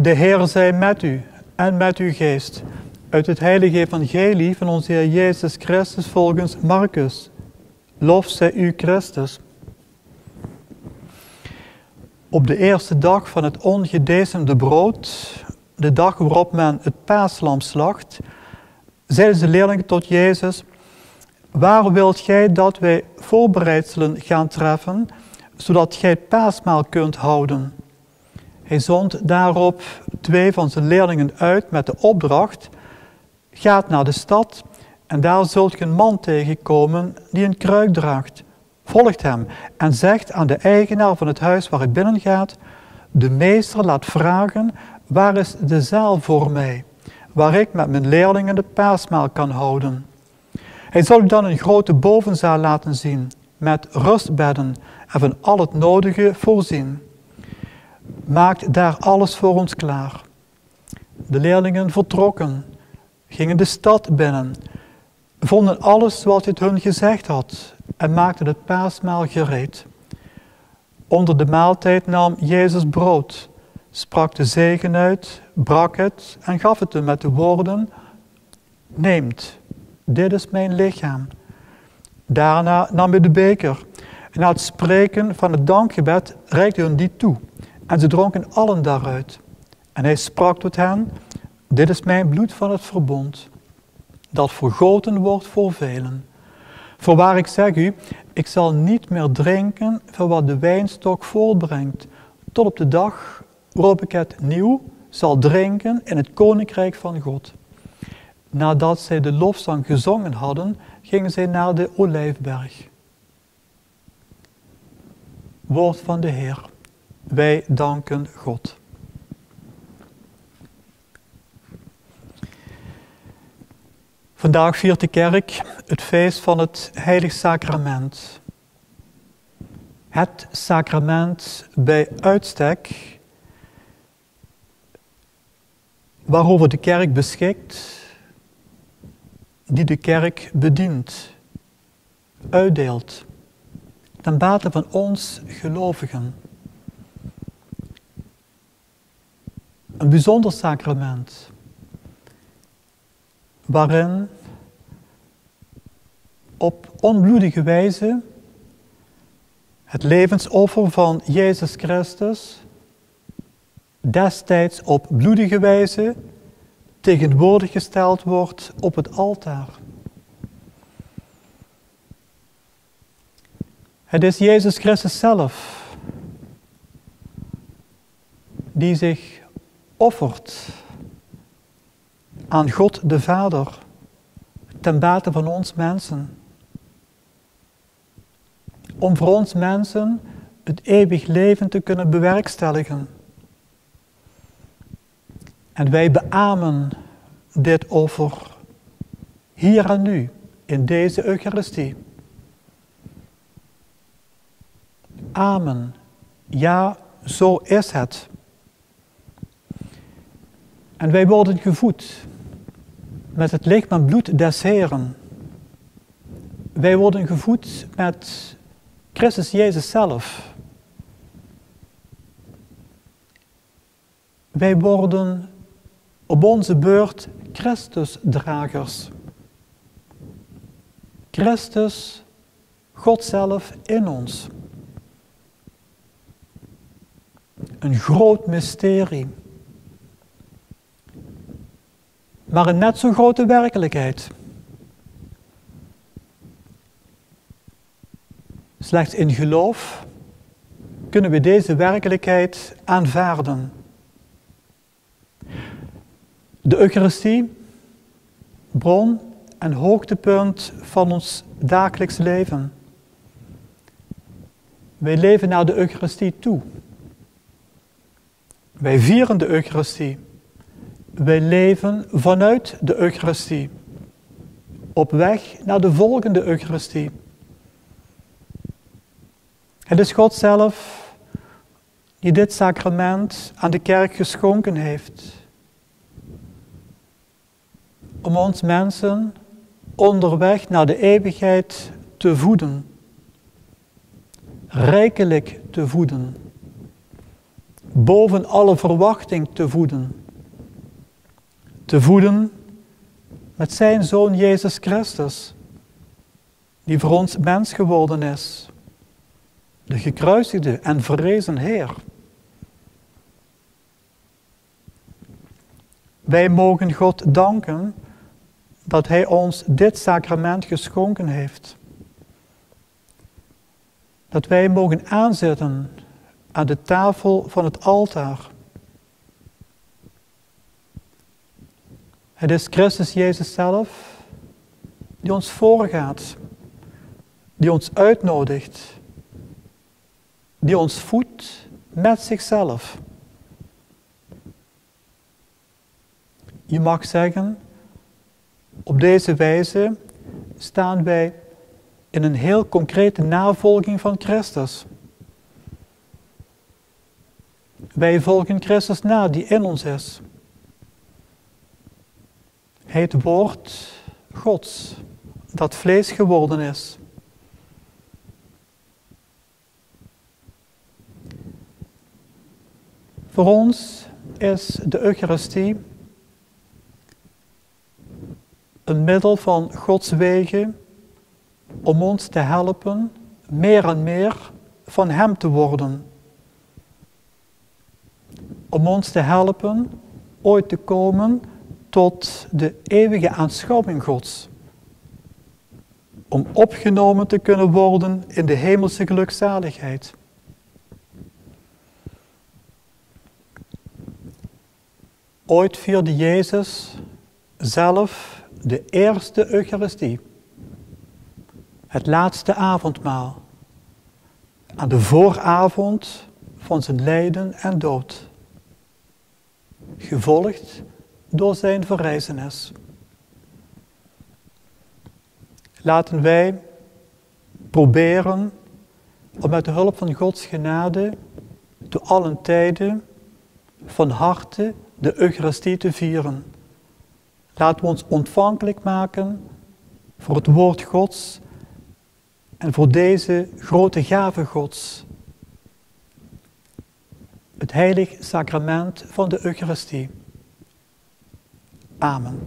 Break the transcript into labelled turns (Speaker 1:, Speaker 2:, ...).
Speaker 1: De Heer zij met u en met uw geest. Uit het heilige evangelie van onze Heer Jezus Christus volgens Marcus. Lof zij u Christus. Op de eerste dag van het ongedecemde brood, de dag waarop men het paaslam slacht, zeiden de leerlingen tot Jezus: waar wilt gij dat wij voorbereidselen gaan treffen, zodat gij het paasmaal kunt houden? Hij zond daarop 2 van zijn leerlingen uit met de opdracht: gaat naar de stad en daar zult ge een man tegenkomen die een kruik draagt. Volgt hem en zegt aan de eigenaar van het huis waar hij binnengaat: de meester laat vragen, waar is de zaal voor mij, waar ik met mijn leerlingen het paasmaal kan houden. Hij zal u dan een grote bovenzaal laten zien, met rustbedden en van al het nodige voorzien. Maakt daar alles voor ons klaar. De leerlingen vertrokken, gingen de stad binnen, vonden alles zoals hij het hun gezegd had en maakten het paasmaal gereed. Onder de maaltijd nam Jezus brood, sprak de zegen uit, brak het en gaf het hem met de woorden: neemt, dit is mijn lichaam. Daarna nam hij de beker en na het spreken van het dankgebed reikte hun die toe en ze dronken allen daaruit. En hij sprak tot hen: dit is mijn bloed van het verbond, dat vergoten wordt voor velen. Voorwaar ik zeg u, ik zal niet meer drinken van wat de wijnstok voortbrengt, tot op de dag waarop ik het nieuw zal drinken in het koninkrijk van God. Nadat zij de lofzang gezongen hadden, gingen zij naar de Olijfberg. Woord van de Heer. Wij danken God. Vandaag viert de kerk het feest van het Heilig Sacrament. Het sacrament bij uitstek waarover de kerk beschikt, die de kerk bedient, uitdeelt, ten bate van ons gelovigen. Een bijzonder sacrament, waarin op onbloedige wijze het levensoffer van Jezus Christus destijds op bloedige wijze tegenwoordig gesteld wordt op het altaar. Het is Jezus Christus zelf die zich offert aan God de Vader ten bate van ons mensen. Om voor ons mensen het eeuwig leven te kunnen bewerkstelligen. En wij beamen dit offer hier en nu in deze Eucharistie. Amen. Ja, zo is het. En wij worden gevoed met het lichaam en bloed des Heeren. Wij worden gevoed met Christus Jezus zelf. Wij worden op onze beurt Christusdragers. Christus, God zelf in ons. Een groot mysterie. Maar een net zo grote werkelijkheid. Slechts in geloof kunnen we deze werkelijkheid aanvaarden. De Eucharistie, bron en hoogtepunt van ons dagelijks leven. Wij leven naar de Eucharistie toe. Wij vieren de Eucharistie. Wij leven vanuit de Eucharistie. Op weg naar de volgende Eucharistie. Het is God zelf die dit sacrament aan de kerk geschonken heeft. Om ons mensen onderweg naar de eeuwigheid te voeden. Rijkelijk te voeden. boven alle verwachting te voeden. Te voeden met zijn Zoon Jezus Christus, die voor ons mens geworden is. De gekruisigde en verrezen Heer. Wij mogen God danken dat Hij ons dit sacrament geschonken heeft. Dat wij mogen aanzitten aan de tafel van het altaar. Het is Christus Jezus zelf die ons voorgaat, die ons uitnodigt, die ons voedt met zichzelf. Je mag zeggen, op deze wijze staan wij in een heel concrete navolging van Christus. Wij volgen Christus na die in ons is. Het woord Gods, dat vlees geworden is. Voor ons is de Eucharistie een middel van Gods wegen om ons te helpen meer en meer van Hem te worden. Om ons te helpen ooit te komen tot de eeuwige aanschouwing Gods. Om opgenomen te kunnen worden in de hemelse gelukzaligheid. Ooit vierde Jezus zelf de eerste Eucharistie. Het laatste avondmaal. Aan de vooravond van zijn lijden en dood. Gevolgd door zijn verrijzenis. Laten wij proberen om met de hulp van Gods genade te allen tijden van harte de Eucharistie te vieren. Laten we ons ontvankelijk maken voor het woord Gods en voor deze grote gave Gods. Het heilig sacrament van de Eucharistie. Amen.